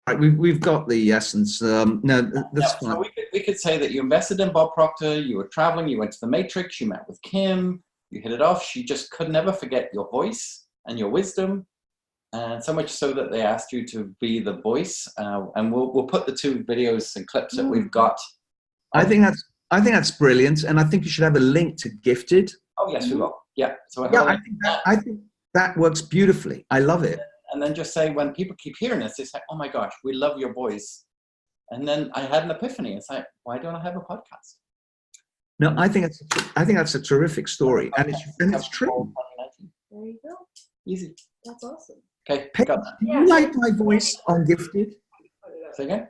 Right, we've got the essence. No, that's fine. So we could say that you invested in Bob Proctor, you were traveling, you went to the Matrix, you met with Kim, you hit it off. She just could never forget your voice and your wisdom. And so much so that they asked you to be the voice. And we'll put the 2 videos and clips that we've got. I think that's brilliant. And I think you should have a link to Gifted. Oh, yes, we will. Yeah. So yeah, I think that works beautifully. I love it. And then just say, when people keep hearing this, they say, oh my gosh, we love your voice. And then I had an epiphany. It's like, why don't I have a podcast? No, I think that's a terrific story. And it's true. There you go. Easy. That's awesome. Okay. Paige, do you like my voice on Gifted? Say again?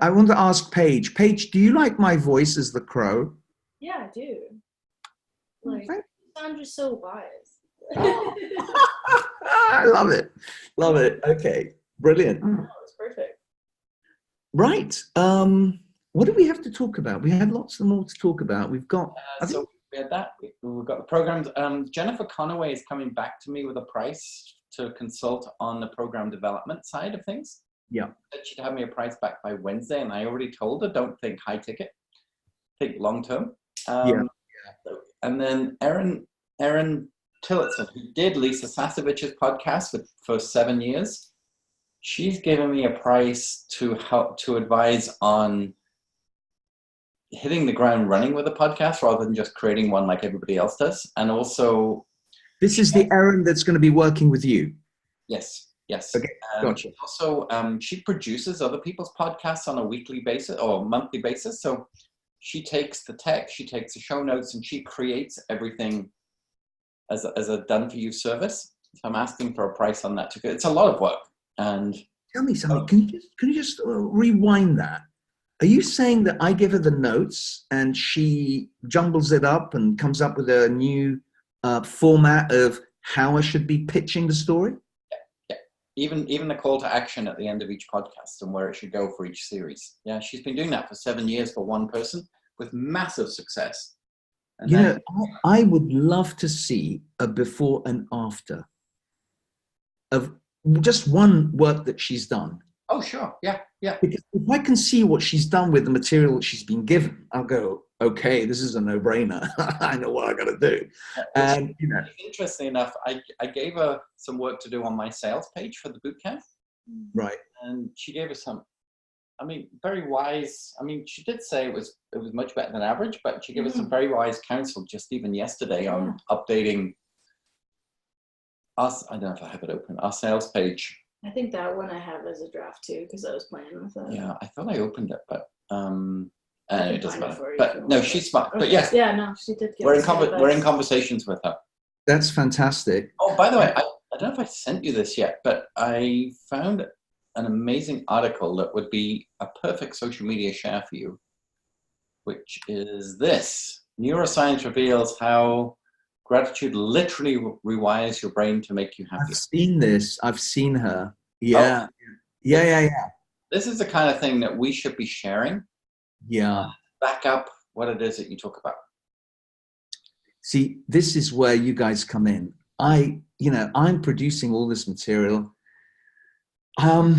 I want to ask Paige. Paige, do you like my voice as the crow? Yeah, I do. Like, you sound just so biased. I love it. Love it. Okay. Brilliant. Oh, it's perfect. Right. What do we have to talk about? We had lots more to talk about. We've got... So we had that. We've got the programs. Jennifer Conaway is coming back to me with a price to consult on the program development side of things. Yeah. She'd have me a price back by Wednesday, and I already told her, don't think high ticket, think long term. And then Erin Tillotson, who did Lisa Sasovich's podcast for 7 years, she's given me a price to help to advise on hitting the ground running with a podcast rather than just creating one like everybody else does. And also, this is the Erin that's going to be working with you. Yes. Okay, gotcha. Also, she produces other people's podcasts on a weekly basis or monthly basis. So she takes the text, she takes the show notes, and she creates everything as a done-for-you service. So I'm asking for a price on that too. It's a lot of work. And tell me something. Can you just rewind that? Are you saying that I give her the notes and she jumbles it up and comes up with a new format of how I should be pitching the story? Yeah. Even the call to action at the end of each podcast and where it should go for each series. Yeah, she's been doing that for 7 years for one person with massive success. And I would love to see a before and after of just one work that she's done. Oh, sure. Yeah. Because if I can see what she's done with the material that she's been given, I'll go, okay, this is a no-brainer. I know what I got to do. And interesting enough, I gave her some work to do on my sales page for the bootcamp. Right. And she gave us some, very wise. She did say it was much better than average, but she gave us some very wise counsel just even yesterday on updating us. I don't know if I have it open. Our sales page. I think that one I have as a draft too, because I was playing with it. Yeah, I thought I opened it, but it doesn't matter. But no, she's smart. Okay. But yes, yeah, no, she did. We're in conversations with her. That's fantastic. Oh, by the way, I don't know if I sent you this yet, but I found an amazing article that would be a perfect social media share for you, which is this: Neuroscience reveals how gratitude literally rewires your brain to make you happy. I've seen this. I've seen her. Yeah. Oh. Yeah. This is the kind of thing that we should be sharing. Yeah. Back up what it is that you talk about. See, this is where you guys come in. I'm producing all this material. Elle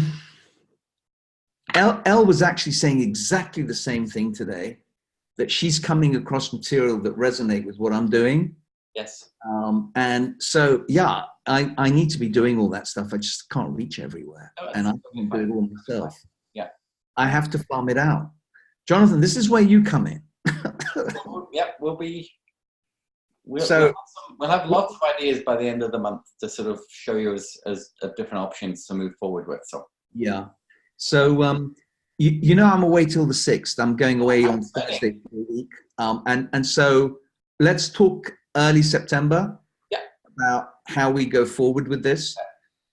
was actually saying exactly the same thing today, that she's coming across material that resonate with what I'm doing. Yes. And so, yeah, I need to be doing all that stuff. I just can't reach everywhere. And I can't do it all myself. Yeah. I have to farm it out. Jonathan, this is where you come in. We'll have lots of ideas by the end of the month to sort of show you as different options to move forward with. So yeah. So I'm away till the 6th. I'm going away on Thursday for a week. And so let's talk early September about how we go forward with this.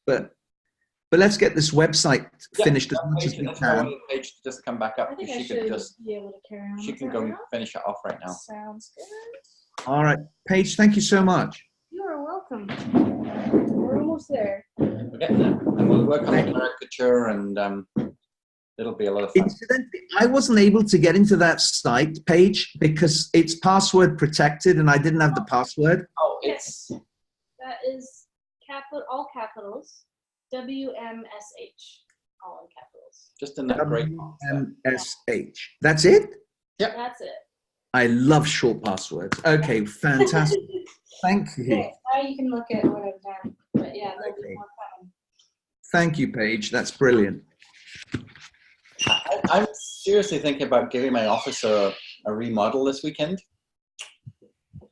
But let's get this website finished as much as we can. Page to just come back up. I think I should just be able to carry on. She can go and finish it off right now. Sounds good. All right, Paige, thank you so much. You are welcome. We're almost there. We're getting there. And we'll work on the caricature and it'll be a lot of fun. Incidentally, I wasn't able to get into that site page because it's password protected and I didn't have the password. Oh, that is all capitals, WMSH, all in just in that great. WMSH. That's it? Yep. That's it. I love short passwords. Okay, fantastic. Thank you. Okay, now you can look at what I've done. But yeah, there'll be more coming. Thank you, Paige. That's brilliant. I'm seriously thinking about giving my office a remodel this weekend.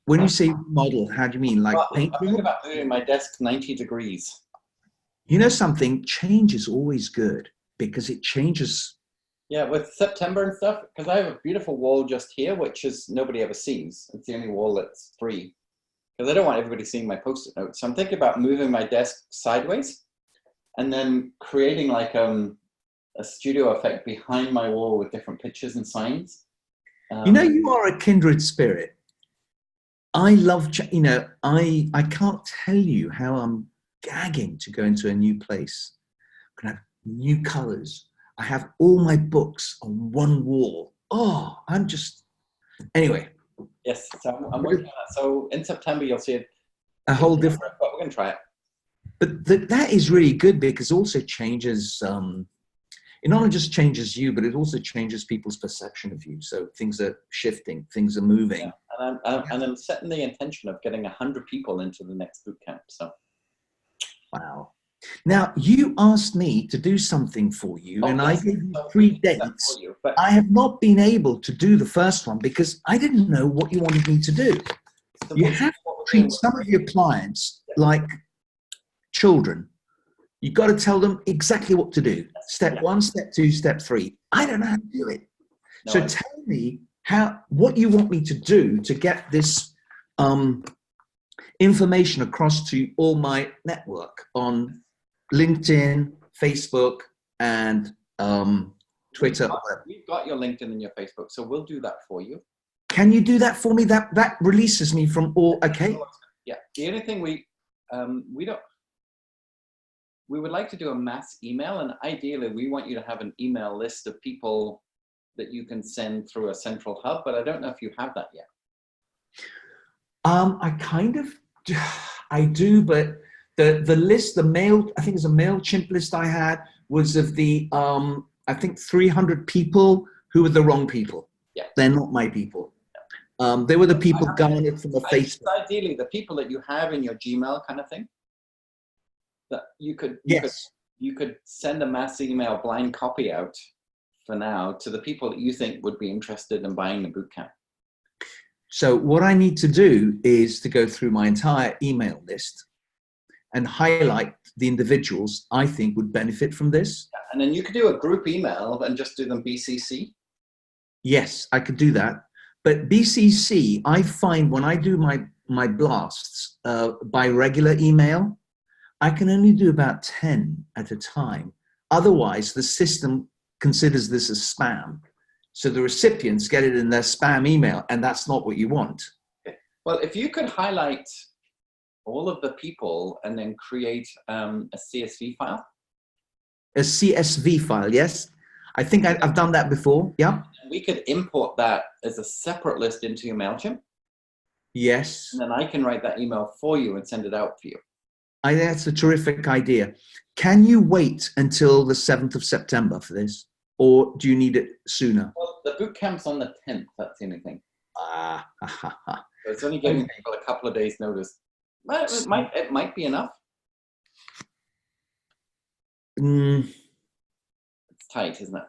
When you say model, how do you mean? Like I'm thinking painting? about moving my desk 90 degrees. You know something? Change is always good because it changes. Yeah, with September and stuff, because I have a beautiful wall just here, which is nobody ever sees. It's the only wall that's free. Because I don't want everybody seeing my post-it notes. So I'm thinking about moving my desk sideways and then creating like a studio effect behind my wall with different pictures and signs. You know, you are a kindred spirit. I love, you know, I can't tell you how I'm gagging to go into a new place. I'm gonna have new colors. I have all my books on one wall. Oh, I'm just, anyway. Yes, so I'm working on that. So in September, you'll see it. A whole different, but we're gonna try it. But that is really good because it also changes, it not only just changes you, but it also changes people's perception of you. So things are shifting, things are moving. Yeah. And I'm setting the intention of getting 100 people into the next boot camp. So, wow. Now you asked me to do something for you, and yes, I gave you 3 dates. But I have not been able to do the first one because I didn't know what you wanted me to do. So you have to treat some of your clients like children. You've got to tell them exactly what to do. Step 1, step 2, step 3. I don't know how to do it. No, so tell me what you want me to do to get this information across to all my network on LinkedIn, Facebook, and Twitter. We've got your LinkedIn and your Facebook, so we'll do that for you. Can you do that for me? That releases me from all. Okay. Yeah. The only thing we would like to do a mass email, and ideally we want you to have an email list of people that you can send through a central hub, but I don't know if you have that yet. I kind of, I do, but the list, I think it's a MailChimp list I had was of the, I think 300 people who were the wrong people. Yeah. They're not my people. They were the people garnered from the Facebook. Ideally, the people that you have in your Gmail kind of thing, that you could send a mass email blind copy out for now to the people that you think would be interested in buying the bootcamp. So what I need to do is to go through my entire email list and highlight the individuals I think would benefit from this. And then you could do a group email and just do them BCC. Yes, I could do that. But BCC, I find when I do my blasts by regular email, I can only do about 10 at a time. Otherwise, the system considers this as spam. So the recipients get it in their spam email, and that's not what you want. Okay. Well, if you could highlight all of the people and then create a CSV file. A CSV file, yes. I think I've done that before, yeah. We could import that as a separate list into your MailChimp. Yes. And then I can write that email for you and send it out for you. I think that's a terrific idea. Can you wait until the 7th of September for this? Or do you need it sooner? Well, the boot camp's on the 10th, that's the only thing. So it's only giving people a couple of days notice. But it might be enough. It's tight, isn't it?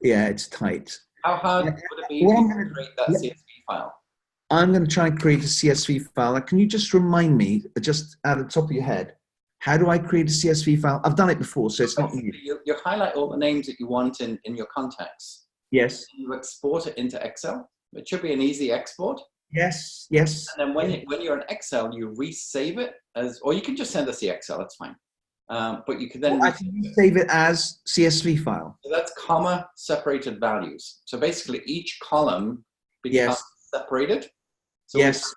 Yeah, it's tight. How hard would it be to create that CSV file? I'm going to try and create a CSV file. Can you just remind me, just out of the top of your head, how do I create a CSV file? I've done it before, so it's not new. You highlight all the names that you want in your contacts. Yes. You export it into Excel. It should be an easy export. Yes, yes. And then when you're in Excel, you resave it as, or you can just send us the Excel, that's fine. But you can then I can save it as CSV file. So that's comma separated values. So basically each column becomes separated. So yes.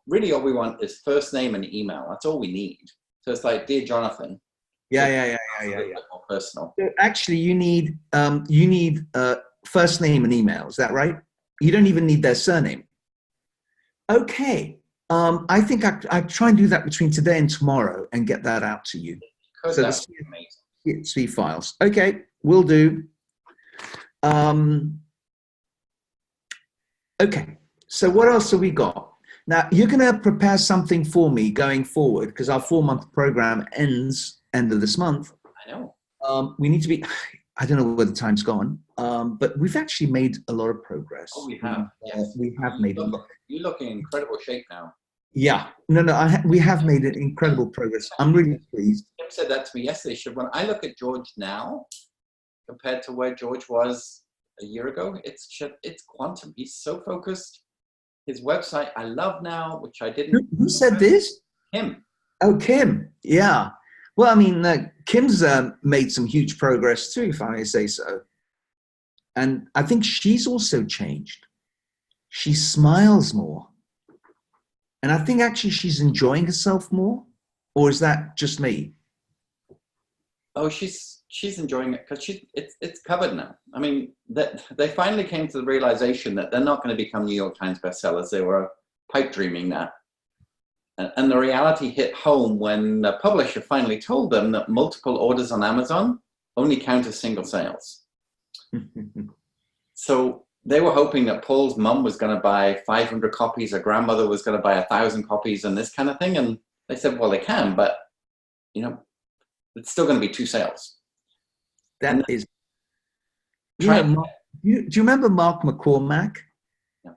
Really all we want is first name and email. That's all we need. So it's like, dear Jonathan. Yeah. More personal. So actually you need first name and email, is that right? You don't even need their surname. Okay. I think I try and do that between today and tomorrow and get that out to you. So the CSV files. Okay. Will do. Okay, so what else have we got? Now, you're going to prepare something for me going forward because our 4-month program ends end of this month. I know. We need to be, I don't know where the time's gone, but we've actually made a lot of progress. Oh, we have. Yes. We have made a lot. You look in incredible shape now. Yeah, no, we have made an incredible progress. I'm really pleased. Tim said that to me yesterday. She said, when I look at George now, compared to where George was a year ago, it's quantum. He's so focused. His website I love now, which I didn't. Who said this? Kim. Oh, Kim. Yeah. Well, I mean, Kim's made some huge progress too, if I may say so. And I think she's also changed. She smiles more. And I think actually she's enjoying herself more. Or is that just me? Oh, she's enjoying it because it's covered now. I mean, they finally came to the realization that they're not going to become New York Times bestsellers. They were pipe dreaming that. And the reality hit home when the publisher finally told them that multiple orders on Amazon only count as single sales. So they were hoping that Paul's mum was going to buy 500 copies, her grandmother was going to buy 1,000 copies and this kind of thing. And they said, well, they can, but, you know, it's still going to be 2 sales. That is. Do you remember Mark McCormack? No.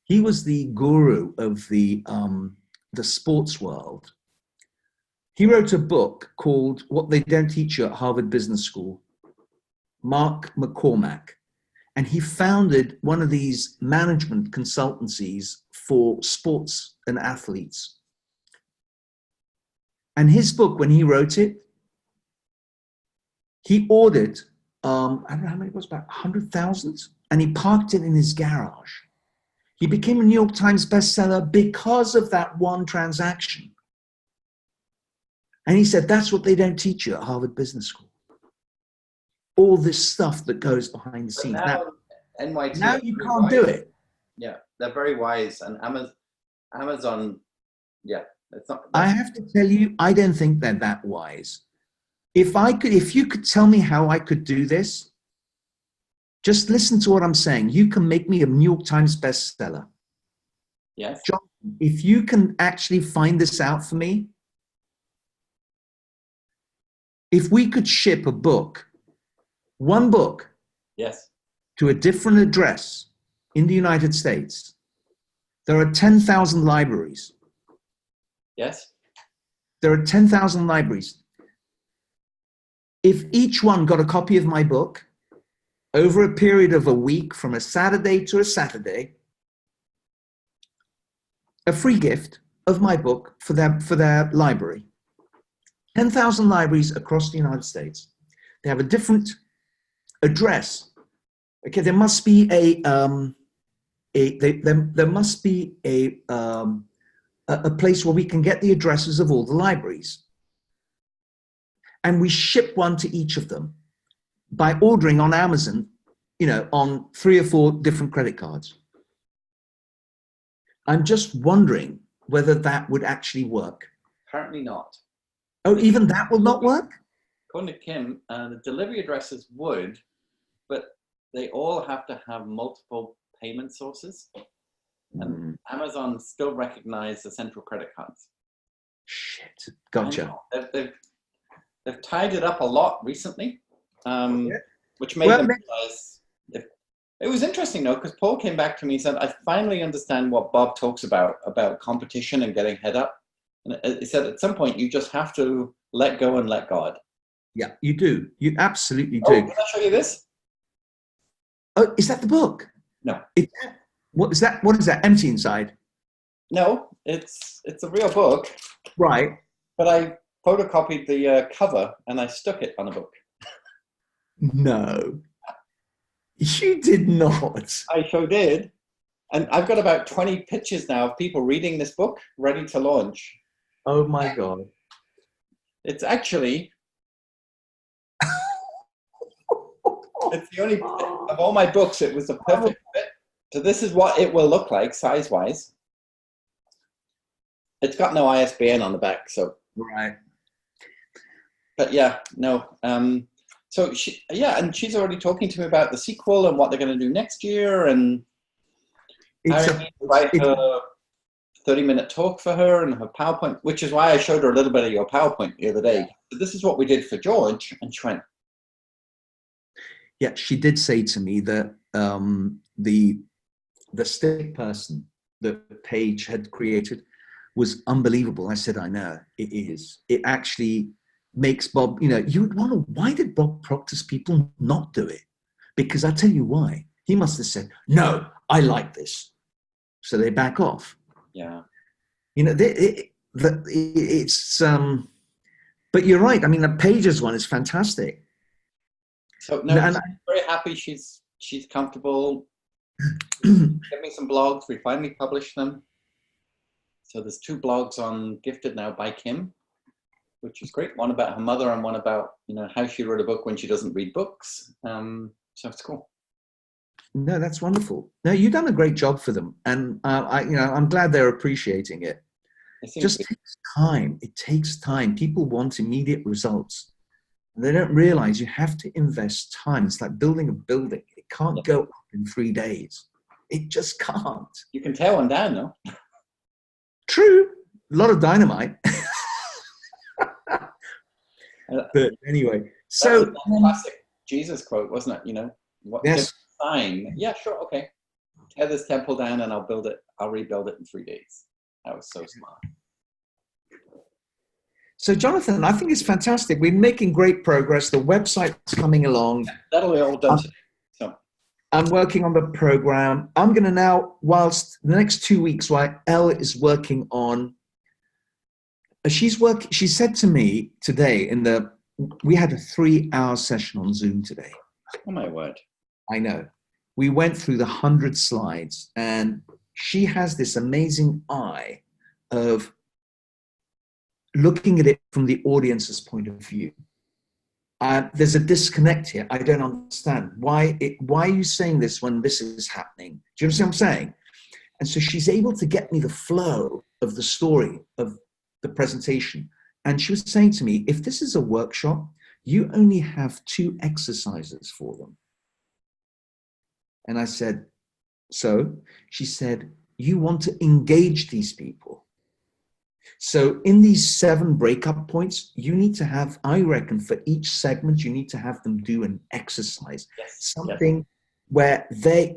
He was the guru of the sports world. He wrote a book called What They Don't Teach You at Harvard Business School. Mark McCormack. And he founded one of these management consultancies for sports and athletes. And his book, when he wrote it, he ordered, I don't know how many it was, about 100,000, and he parked it in his garage. He became a New York Times bestseller because of that one transaction. And he said, that's what they don't teach you at Harvard Business School. All this stuff that goes behind the scenes. Now You can't do it. Yeah, they're very wise. And Amazon, yeah, it's not. I have to tell you, I don't think they're that wise. If you could tell me how I could do this, just listen to what I'm saying. You can make me a New York Times bestseller. Yes. John, if you can actually find this out for me, if we could ship a book, one book, yes, to a different address in the United States, there are 10,000 libraries. Yes. There are 10,000 libraries. If each one got a copy of my book over a period of a week, from a Saturday to a Saturday, a free gift of my book for their library. 10,000 libraries across the United States. They have a different address. Okay, there must be there must be a place where we can get the addresses of all the libraries. And we ship one to each of them by ordering on Amazon, you know, on 3 or 4 different credit cards. I'm just wondering whether that would actually work. Apparently not. Oh, even that will not work? According to Kim, the delivery addresses would, but they all have to have multiple payment sources. And Amazon still recognizes the central credit cards. Shit, gotcha. They've tied it up a lot recently, which made them realize. It was interesting though, because Paul came back to me and said, I finally understand what Bob talks about competition and getting head up. And he said, at some point, you just have to let go and let God. Yeah, you do. You absolutely do. Oh, can I show you this? Oh, is that the book? No. What is that? What is that? Empty inside? No, it's a real book. Right. But I photocopied the cover and I stuck it on a book. No. You did not. I sure did. And I've got about 20 pictures now of people reading this book, ready to launch. Oh my God. It's actually, it's the only, of all my books, it was the perfect fit. So this is what it will look like size-wise. It's got no ISBN on the back, so. Right. But yeah, no. So and she's already talking to me about the sequel and what they're going to do next year. And I need to write her 30-minute talk for her and her PowerPoint, which is why I showed her a little bit of your PowerPoint the other day. Yeah. This is what we did for George, and she went. Yeah, she did say to me that the stick person that Paige had created was unbelievable. I said, I know, it is. It actually makes Bob, you would wonder, why did Bob Proctor's people not do it? Because I'll tell you why. He must have said, no, I like this. So they back off. Yeah. It's, but you're right. I mean, the Pages one is fantastic. So no, I'm very happy she's comfortable. Give me some blogs. We finally published them. So there's 2 blogs on Gifted now by Kim, which is great. One about her mother and one about, how she wrote a book when she doesn't read books. So it's cool. No, that's wonderful. No, you've done a great job for them. And I'm glad they're appreciating it. It just takes time. It takes time. People want immediate results. They don't realize you have to invest time. It's like building a building. It can't go up in 3 days. It just can't. You can tear one down, though. True. A lot of dynamite. But anyway, so that was classic Jesus quote, wasn't it? What sign? Yeah, sure, okay. Tear this temple down, and I'll rebuild it in 3 days. That was so smart. So, Jonathan, I think it's fantastic. We're making great progress. The website's coming along. Yeah, that'll be all done today. So. I'm working on the program. I'm going to now, whilst the next 2 weeks, while Elle is working on, she said to me today we had a 3-hour session on Zoom today. Oh, my word. I know. We went through the 100 slides, and she has this amazing eye of looking at it from the audience's point of view. There's a disconnect here. I don't understand. Why are you saying this when this is happening? Do you understand what I'm saying? And so she's able to get me the flow of the story of the presentation. And she was saying to me, if this is a workshop, you only have 2 exercises for them. And I said, so? She said, you want to engage these people. So in these 7 breakup points, you need to have, I reckon, for each segment, you need to have them do an exercise, something where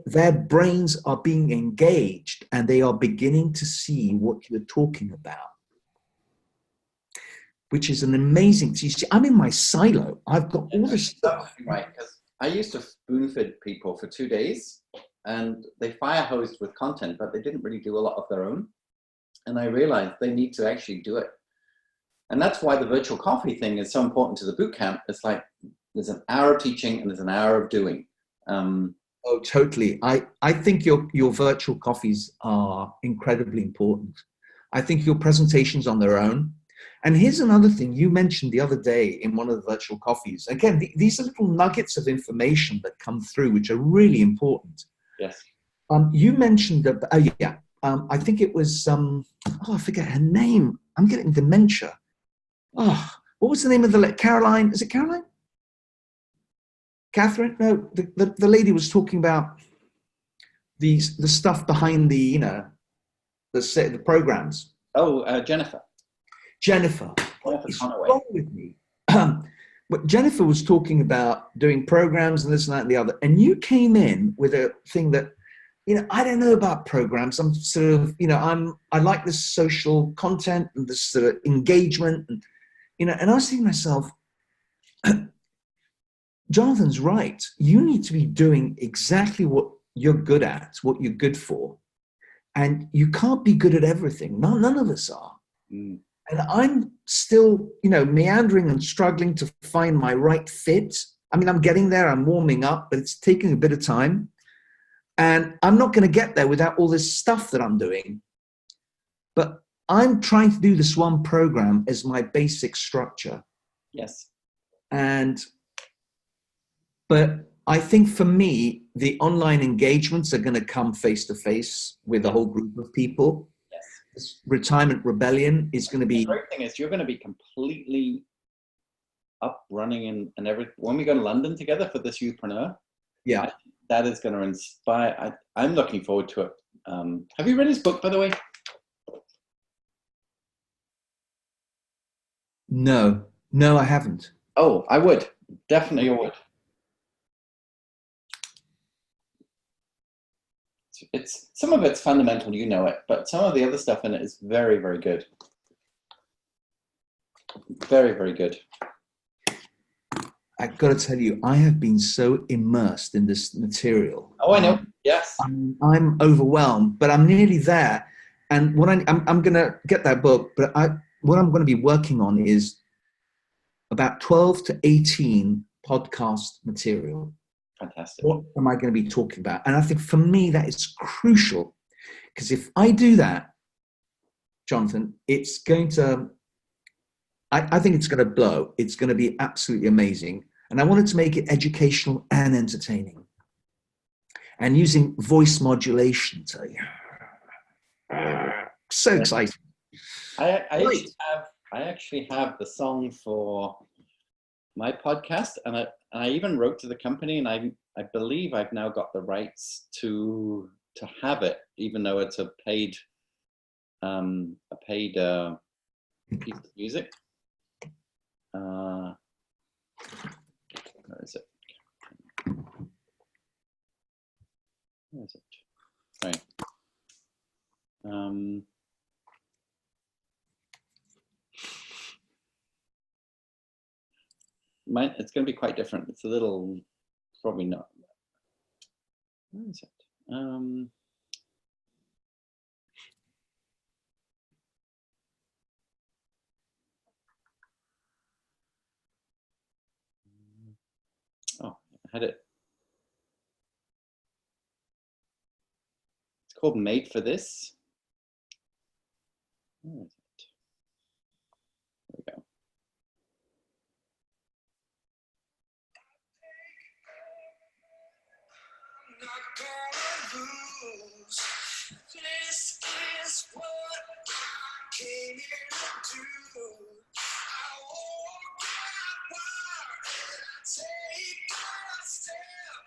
their brains are being engaged and they are beginning to see what you're talking about, which is an amazing, you see, I'm in my silo. I've got all this stuff. Right, because I used to spoon feed people for 2 days and they fire hosed with content, but they didn't really do a lot of their own. And I realized they need to actually do it. And that's why the virtual coffee thing is so important to the boot camp. It's like there's an hour of teaching and there's an hour of doing. Oh, totally. I think your virtual coffees are incredibly important. I think your presentations on their own. And here's another thing you mentioned the other day in one of the virtual coffees. Again, these are little nuggets of information that come through, which are really important. Yes. You mentioned, I think it was, I forget her name. I'm getting dementia. Oh, what was the name of Caroline? Is it Caroline? Catherine? No, the lady was talking about the stuff behind the programs. Oh, Jennifer. Jennifer. What is wrong with me? But Jennifer was talking about doing programs and this and that and the other. And you came in with a thing that, I don't know about programs. I'm sort of, I like this social content and this sort of engagement. And, and I was thinking to myself, Jonathan's right. You need to be doing exactly what you're good at, what you're good for. And you can't be good at everything. None of us are. Mm. And I'm still, meandering and struggling to find my right fit. I mean, I'm getting there. I'm warming up, but it's taking a bit of time. And I'm not going to get there without all this stuff that I'm doing. But I'm trying to do this one program as my basic structure. Yes. But I think for me, the online engagements are going to come face to face with a whole group of people. Yes. This retirement rebellion is going to be. The great thing is you're going to be completely up, running, and everything. When we go to London together for this Youthpreneur, Yeah. that is going to inspire. I'm looking forward to it. Have you read his book, by the way? No, I haven't. Oh, I would. Definitely would. It's some of it's fundamental, you know it, but some of the other stuff in it is very, very good. Very, very good. I've got to tell you, I have been so immersed in this material. Oh, I know. Yes. I'm overwhelmed, but I'm nearly there. And what I'm going to get that book, but what I'm going to be working on is about 12 to 18 podcast material. Fantastic. What am I going to be talking about? And I think for me, that is crucial, because if I do that, Jonathan, it's going to, I think it's going to blow. It's going to be absolutely amazing. And I wanted to make it educational and entertaining, and using voice modulation. So, so exciting. I actually have the song for my podcast, and I even wrote to the company, and I believe I've now got the rights to have it, even though it's a paid piece of music. Where is it? Where is it? Right. It's going to be quite different. It's a little, probably not. Where is it? Oh, I had it. It's called Made for This. Where is it? There we go. This is what I came here to do. I walk my word and I take my step.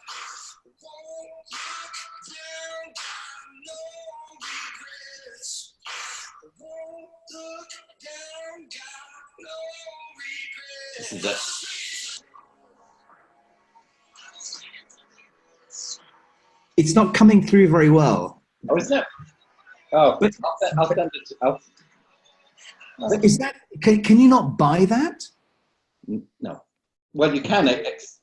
Won't look down, got no regrets. Won't look down, got no regrets. This is it. It's not coming through very well. Oh, isn't it? Oh, but I'll send it. But is that? Can you not buy that? No. Well, you can. It's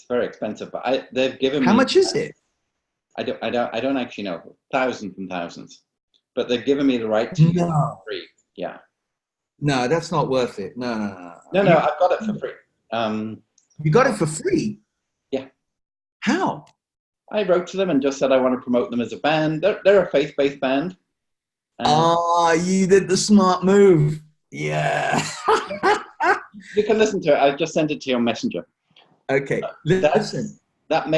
very expensive, but they've given me. How much is it? I don't actually know. Thousands and thousands, but they've given me the right to use it for free. Yeah. No, that's not worth it. No. No, I've got it for free. You got it for free? Yeah. How? I wrote to them and just said I want to promote them as a band. They're a faith-based band. You did the smart move. Yeah. You can listen to it. I just sent it to your messenger. Okay. Listen. That's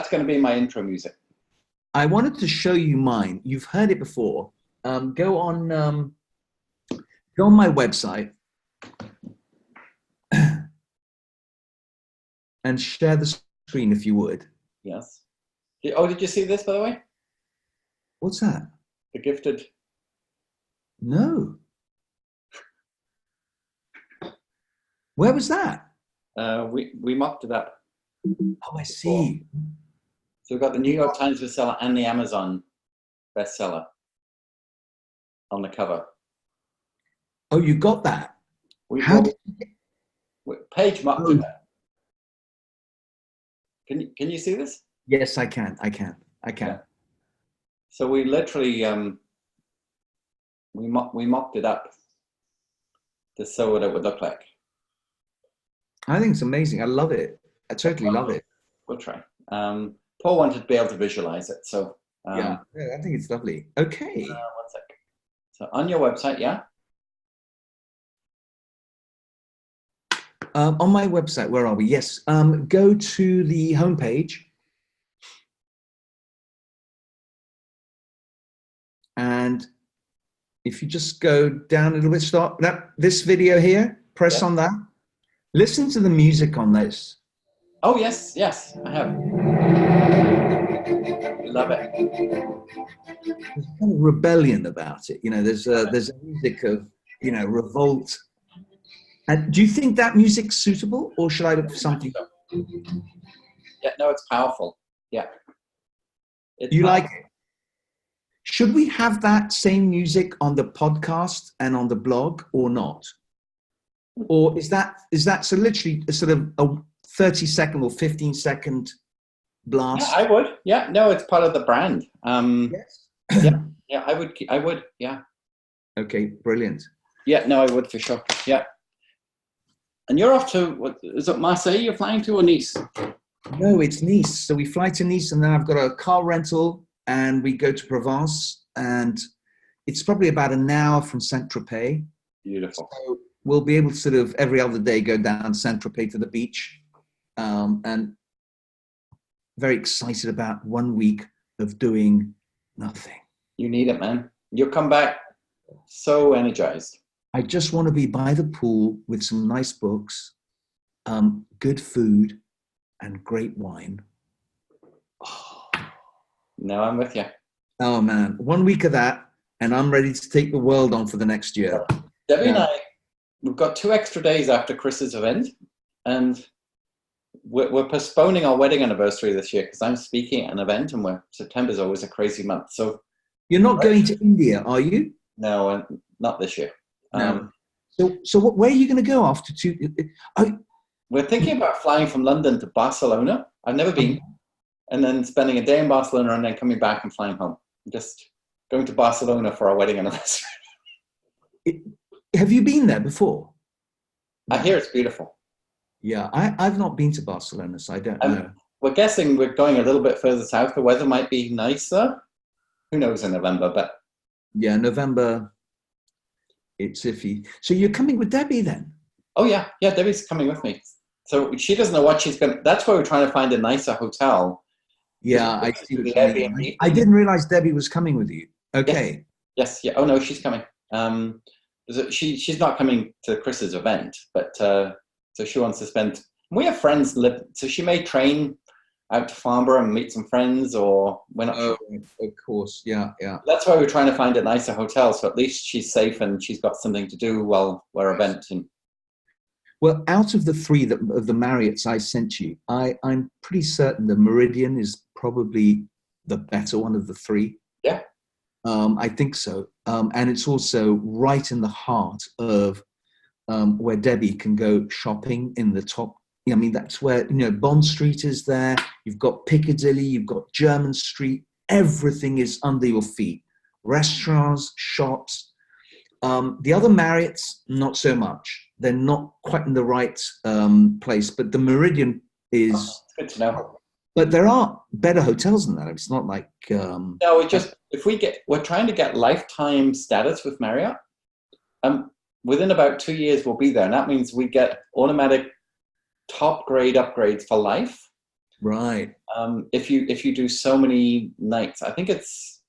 going to be my intro music. I wanted to show you mine. You've heard it before. Go on my website and share the screen if you would. Yes. Did you see this, by the way? What's that? The Gifted. No. Where was that? We mocked it up. Oh, I see. So we've got the New York Times bestseller and the Amazon bestseller on the cover. Oh, you got that? Paige mocked it up. Can you see this? Yes, I can. Yeah. So we literally we mocked it up to show what it would look like. I think it's amazing. I love it. I totally love it. We'll try. Paul wanted to be able to visualize it, so yeah, I think it's lovely. Okay. 1 sec. So on your website, yeah. On my website, where are we? Yes. Go to the homepage. And if you just go down a little bit, start this video here, press on that. Listen to the music on this. Oh yes, yes, I have. Love it. There's kind of rebellion about it. You know, there's a music of, you know, revolt. And do you think that music's suitable, or should I look for something? Yeah, no, it's powerful. Yeah. You like it? Should we have that same music on the podcast and on the blog or not? Or is that so literally a sort of a 30-second or 15-second blast? Yeah, I would. Yeah, no, it's part of the brand. Yes. Yeah, I would. Yeah. Okay, brilliant. Yeah, no, I would for sure. Yeah. And you're off to, what is it, Marseille you're flying to, or Nice? No, it's Nice. So we fly to Nice, and then I've got a car rental, and we go to Provence, and it's probably about an hour from Saint-Tropez. Beautiful. So we'll be able to sort of every other day go down Saint-Tropez to the beach, and very excited about 1 week of doing nothing. You need it, man. You'll come back so energized. I just want to be by the pool with some nice books, good food, and great wine. Oh. No, I'm with you. Oh man, 1 week of that, and I'm ready to take the world on for the next year. Debbie and I, we've got 2 extra days after Chris's event, and we're postponing our wedding anniversary this year because I'm speaking at an event, and September's always a crazy month. So you're not going to India, are you? No, not this year. No. So where are you going to go after two? We're thinking about flying from London to Barcelona. I've never been. And then spending a day in Barcelona and then coming back and flying home. Just going to Barcelona for our wedding anniversary. Have you been there before? I hear it's beautiful. Yeah, I've not been to Barcelona, so I don't know. We're guessing we're going a little bit further south. The weather might be nicer. Who knows in November, but... Yeah, November, it's iffy. So you're coming with Debbie then? Oh, yeah. Yeah, Debbie's coming with me. So she doesn't know what she's going to... That's why we're trying to find a nicer hotel. Yeah, I see what you mean. I didn't realize Debbie was coming with you. Okay. Yes. Yeah. Oh, no, she's coming. She's not coming to Chris's event, but so she wants to spend... We have friends live... So she may train out to Farnborough and meet some friends, or we're not sure. Of course. Yeah. That's why we're trying to find a nicer hotel, so at least she's safe and she's got something to do while we're eventing. Well, out of the three of the Marriotts I sent you, I'm pretty certain the Meridian is probably the better one of the three. Yeah. I think so. And it's also right in the heart of where Debbie can go shopping in the top. I mean, that's where, Bond Street is there. You've got Piccadilly, you've got Jermyn Street. Everything is under your feet. Restaurants, shops. The other Marriotts, not so much. They're not quite in the right place. But the Meridian is... Oh, good to know. But there are better hotels than that. It's not like... No, we're trying to get lifetime status with Marriott. Within about 2 years, we'll be there. And that means we get automatic top grade upgrades for life. Right. If you do so many nights, I think it's...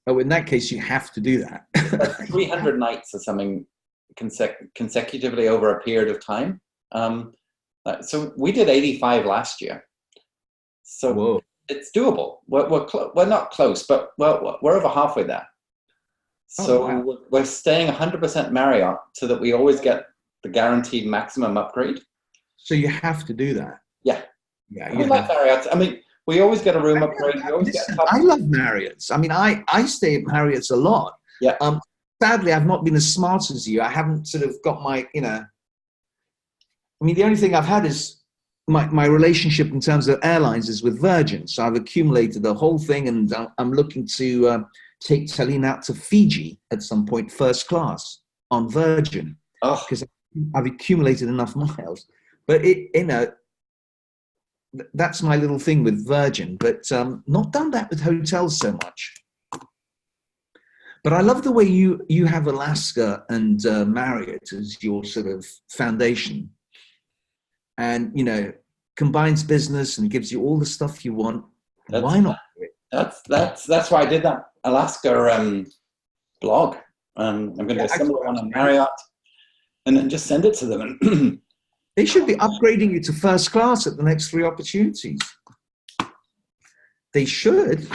Oh, in that case, you have to do that. Like 300 nights or something consecutively over a period of time. So we did 85 last year. So Whoa. It's doable. We're not close, but we're over halfway there. So wow. We're staying 100% Marriott so that we always get the guaranteed maximum upgrade. So you have to do that. Yeah. Yeah. We like Marriott. I mean, we always get a room upgrade. We always get I love Marriott's. I mean, I stay at Marriott's a lot. Yeah. Sadly, I've not been as smart as you. I haven't sort of got my, I mean, the only thing I've had is my relationship in terms of airlines is with Virgin. So I've accumulated the whole thing, and I'm looking to take Celine out to Fiji at some point, first class on Virgin, because I've accumulated enough miles. But that's my little thing with Virgin, but not done that with hotels so much. But I love the way you have Alaska and Marriott as your sort of foundation, and combines business and gives you all the stuff you want. Why not? That's why I did that Alaska blog. I'm going to do a similar one on Marriott, and then just send it to them. And They should be upgrading you to first class at the next 3 opportunities. They should.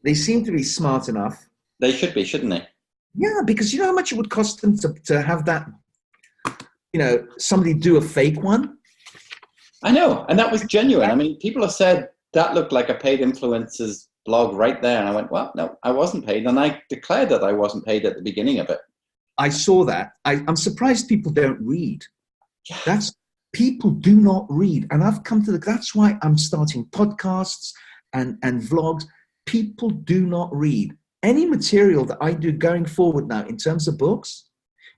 They seem to be smart enough. They should be, shouldn't they? Yeah, because you know how much it would cost them to have that, somebody do a fake one? I know, and that was genuine. I mean, people have said that looked like a paid influencer's blog right there. And I went, well, no, I wasn't paid. And I declared that I wasn't paid at the beginning of it. I saw that. I'm surprised people don't read. Yeah. People do not read. And I've come to that's why I'm starting podcasts and vlogs. People do not read. Any material that I do going forward now in terms of books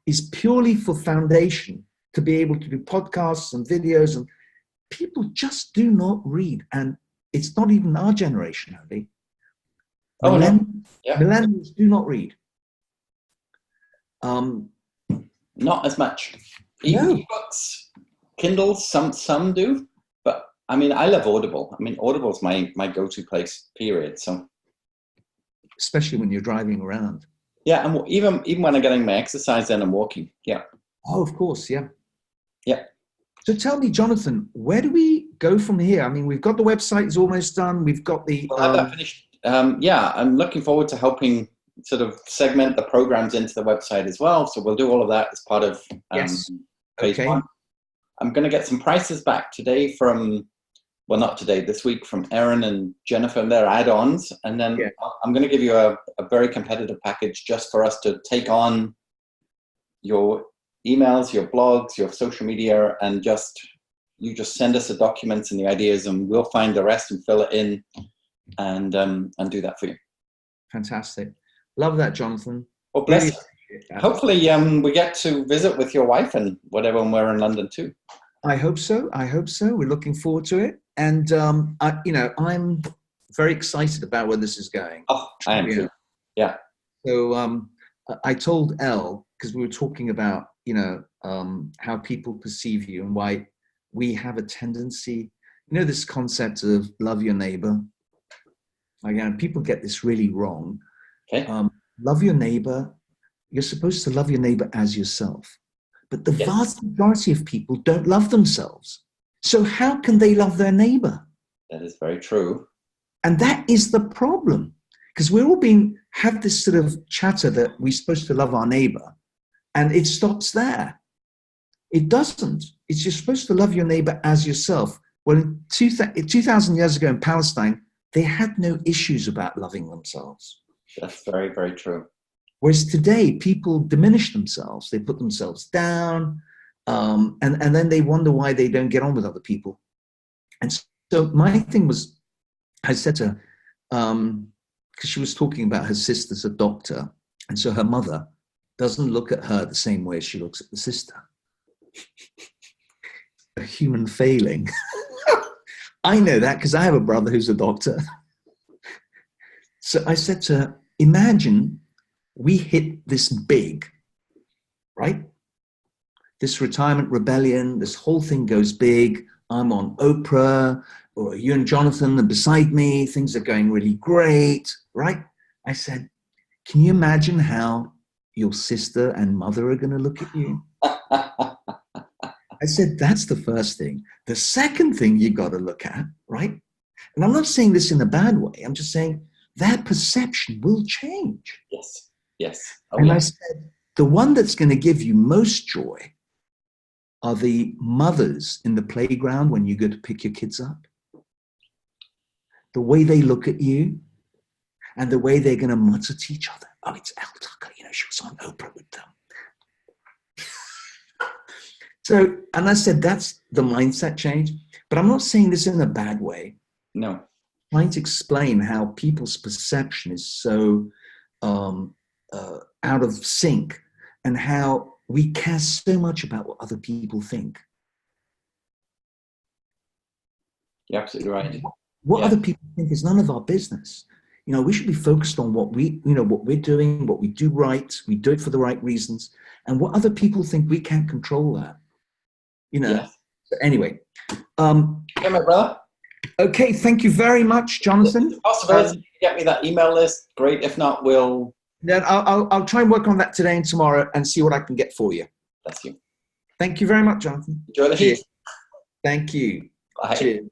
is purely for foundation to be able to do podcasts and videos, and people just do not read. And it's not even our generation, Andy. Oh, no. Yeah. Millennials do not read. Not as much. No. Ebooks, Kindles, some do. But I mean, I love Audible. I mean, Audible's my go-to place, period. So, especially when you're driving around. Yeah, and even when I'm getting my exercise in and walking. Yeah. Oh, of course, yeah. Yeah. So tell me, Jonathan, where do we go from here? I mean, we've got the website is almost done. We've got the. Well, have that finished. Yeah, I'm looking forward to helping sort of segment the programs into the website as well. So we'll do all of that as part of phase 1. I'm going to get some prices back today not today, this week from Erin and Jennifer and their add-ons. And then I'm going to give you a very competitive package just for us to take on your emails, your blogs, your social media, and you just send us the documents and the ideas, and we'll find the rest and fill it in and do that for you. Fantastic. Love that, Jonathan. Well, bless you. Hopefully we get to visit with your wife and whatever when we're in London too. I hope so. We're looking forward to it. And, I'm very excited about where this is going. Oh, I am too. Yeah. So I told Elle, because we were talking about, how people perceive you and why we have a tendency, this concept of love your neighbor. Again, people get this really wrong. Okay. Love your neighbor. You're supposed to love your neighbor as yourself. But the vast majority of people don't love themselves. So how can they love their neighbor? That is very true. And that is the problem. Because we're all have this sort of chatter that we're supposed to love our neighbor. And it stops there. It doesn't. It's you're supposed to love your neighbor as yourself. Well, 2,000 years ago in Palestine, they had no issues about loving themselves. That's very, very true. Whereas today, people diminish themselves. They put themselves down, and then they wonder why they don't get on with other people. And so my thing was, I said to her, because she was talking about her sister's a doctor, and so her mother doesn't look at her the same way as she looks at the sister. A human failing. I know that because I have a brother who's a doctor. So I said to her, imagine we hit this big, right? This retirement rebellion, this whole thing goes big. I'm on Oprah, or you and Jonathan are beside me. Things are going really great, right? I said, can you imagine how your sister and mother are going to look at you? I said, that's the first thing. The second thing you got to look at, right? And I'm not saying this in a bad way. I'm just saying their perception will change. Yes, yes. Oh, and yeah. I said, the one that's going to give you most joy are the mothers in the playground when you go to pick your kids up. The way they look at you and the way they're going to mutter to each other. Oh, it's Elle Tucker, she was on Oprah with them. So, and I said, that's the mindset change. But I'm not saying this in a bad way. No. I'm trying to explain how people's perception is so out of sync and how we care so much about what other people think. You're absolutely right. What other people think is none of our business. We should be focused on what what we're doing, what we do right. We do it for the right reasons. And what other people think, we can't control that. Yes. So anyway. Okay, my brother. Okay, thank you very much, Jonathan. Possibility to get me that email list, great. If not, we'll... Then I'll try and work on that today and tomorrow and see what I can get for you. Bless you. Thank you very much, Jonathan. Enjoy the heat. Thank you. Bye. Cheers.